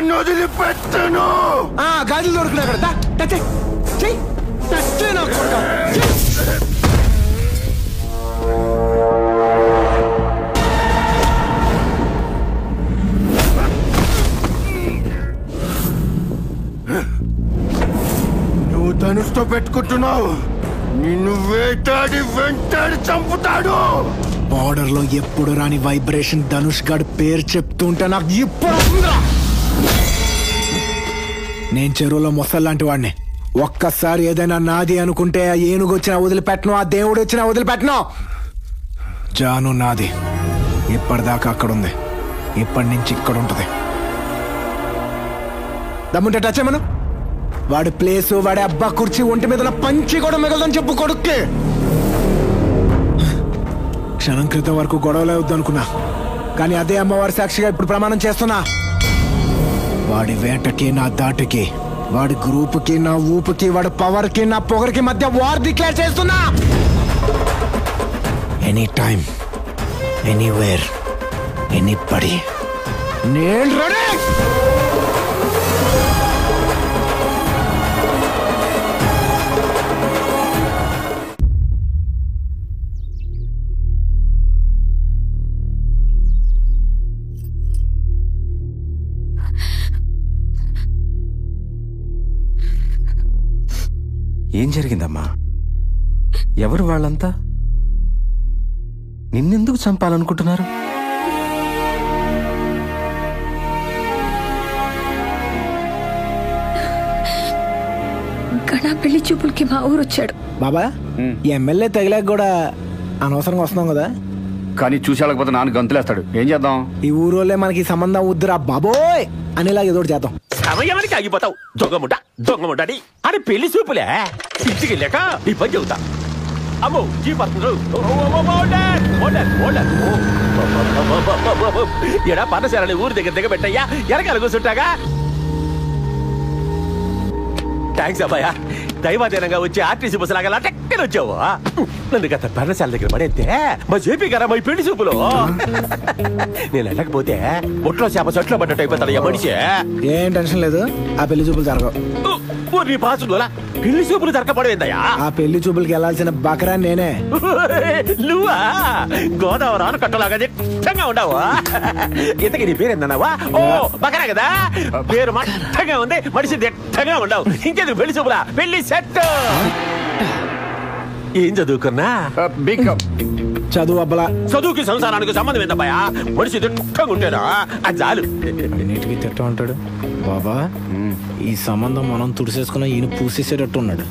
వాడిని వదిలిపెట్టను. గాజులు దొరుకున్నా కదా, నువ్వు ధనుష్తో పెట్టుకుంటున్నావు. నిన్ను వేటాడి వెంటాడి చంపుతాడు. బార్డర్ లో ఎప్పుడు రాని వైబ్రేషన్ ధనుష్ గారి పేరు చెప్తుంటే నాకు ఇప్పుడు నేను చెరువులో మొసల్లాంటి వాడిని. ఒక్కసారి ఏదైనా నాది అనుకుంటే ఆ ఏనుగు వచ్చినా వదిలిపెట్టను, ఆ దేవుడు వచ్చినా వదిలిపెట్టను. జాను నాది. ఇప్పటిదాకా అక్కడుంది, ఇప్పటి నుంచి ఇక్కడ ఉంటది. దమ్ముంటే టచ్ ఏమను. వాడి ప్లేసు, వాడి అబ్బా కుర్చీ, ఒంటి మీద పంచి కూడా మిగలదని చెప్పు కొడుక్కి. క్షణం క్రితం వరకు గొడవలే వద్దనుకున్నా, కానీ అదే అమ్మవారి సాక్షిగా ఇప్పుడు ప్రమాణం చేస్తున్నా. వాడి వేటకి నా దాటికి, వాడి గ్రూపుకి నా ఊపుకి, వాడి పవర్కి నా పొగరికి మధ్య వార్ డిక్లేర్ చేస్తున్నా. ఎనీ టైం, ఎనీవేర్, ఎనీబడీ, నేను రెడీ. ఏం జరిగిందమ్మా? ఎవరు వాళ్ళంతా? నిన్నెందుకు చంపాలనుకుంటున్నారు? గణా పెళ్లి చూపులకి మా ఊరు వచ్చాడు. బాబా, ఎమ్మెల్యే తగిలాక కూడా అనవసరంగా వస్తున్నాం కదా. కానీ చూసేళ్ళకపోతే నాన్న గంతులేస్తాడు. ఏం చేద్దాం? ఈ ఊరోళ్ళే మనకి సంబంధం వద్దురా బాబోయ్ అనేలాగా ఏదో చేద్దాం. సమయానికి ఆగిపోతావు. దొంగముట దొంగముట అని పెళ్లి చూపులే. ఇంటికి వెళ్ళాక ఈ పని చెబుతా. అమ్మో ఈ ఎడా పన్నశాలని ఊరి దగ్గర దిగబెట్టయ్యా. వెనకాల కూర్చుంటాగా. థ్యాంక్స్ అబ్బాయా. దైవాధీనంగా వచ్చి ఆర్టీసీ బస్సు లాగా టెక్కన వచ్చావు. నన్ను గత పర్ణశాల దగ్గర పడేస్తే మా జేపీ గారా మా పెళ్లి చూపులో. నేను వెళ్ళకపోతే ఒట్లో చేప చెట్లో పడ్డట్టు అయిపోతాడు మనిషి. ఏం టెన్షన్ లేదు, ఆ పెళ్లి చూపులు జరగవు. నీ పాసులా పెళ్లి చూపులు జరగపడేందయ్యా? ఆ పెళ్లి చూపులకి వెళ్ళాల్సిన బకరా నేనే. నువ్వా? గోదావరి ఆనకట్టలాగా దిట్టంగా ఉండవు. ఇంతకీ నీ పేరేందన్నావా? ఓ బకరా కదా. పేరు మట్టంగా ఉంది, మనిషి దిట్టంగా ఉండవు. ఇంకేది పెళ్లి చూపులా? పెళ్లి సెట్. ఏం చదువుకున్నా? చదువు అబ్బలా. చదువుకి సంసారానికి సంబంధం ఏందబ్బాయా? మనిషి దిట్టంగా ఉంటాడా? అది చాలు. అన్నిటికీ తిట్ట ఉంటాడు బాబా. ఈ సంబంధం మనం తుడిసేసుకున్న ఈయన పూసేసేటట్టు ఉన్నాడు.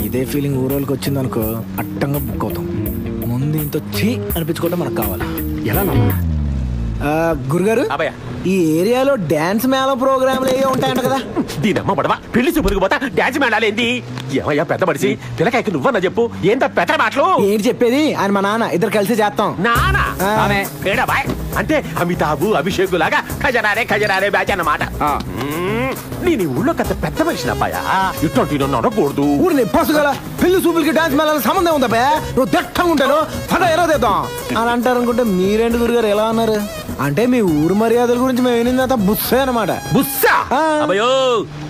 ఇదే ఫీలింగ్ ఊరోళ్ళకి వచ్చింది అనుకో, అట్టంగా బుక్ అవుతాం. ముందు ఇంత చీ అనిపించుకోవడం మనకు కావాలి. ఎలా గురుగారు, ఈ ఏరియాలో డాన్స్ మేళ ప్రోగ్రాంలు ఏ ఉంటాయంట కదా. దీనమ్మ పడవా పెళ్లి చూపులకు పోతా డాన్స్ మేళాలేంది? ఏమయ్యా పెద్ద మనిషి, పిల్లకాయకి నువ్వన్నా చెప్పు. ఏంత పెద్ద మాటలు ఏంటి చెప్పేది? ఆయన మా నాన్న, ఇద్దరు కలిసి చేస్తాం. నానా అంటే అమితాబు అభిషేక్ లాగా ఖజరారే ఖజరారే బ్యాచ్ అన్నమాట. నేను ఊళ్ళో పెద్ద మనిషిని అబ్బాయా. ఇటువంటి నన్ను అనకూడదు. ఊరిని పసుగల పెళ్లి చూపులకి డాన్స్ మేళాల సంబంధం ఉందా? నువ్వు దట్టంగా ఉంటాను పద ఎరదేద్దాం అని అంటారు అనుకుంటే మీరేంటి గురుగారు ఎలా అన్నారు? అంటే మీ ఊరు మర్యాదల గురించి మేము వినిందంతా బుస్సే అనమాట. బుస్సా? అయ్యో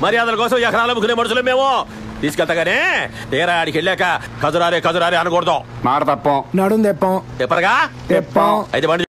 మర్యాదల కోసం ఎకరాలు అమ్ముకునే మనుషులు మేము. తీసుకెళ్తాగానే తీరా ఆడికి వెళ్ళాక ఖజురారే ఖజురారే అనకూడదు. మాట తప్పం, నడుం తెప్పం. ఎప్పటిగా తెప్పం. అయితే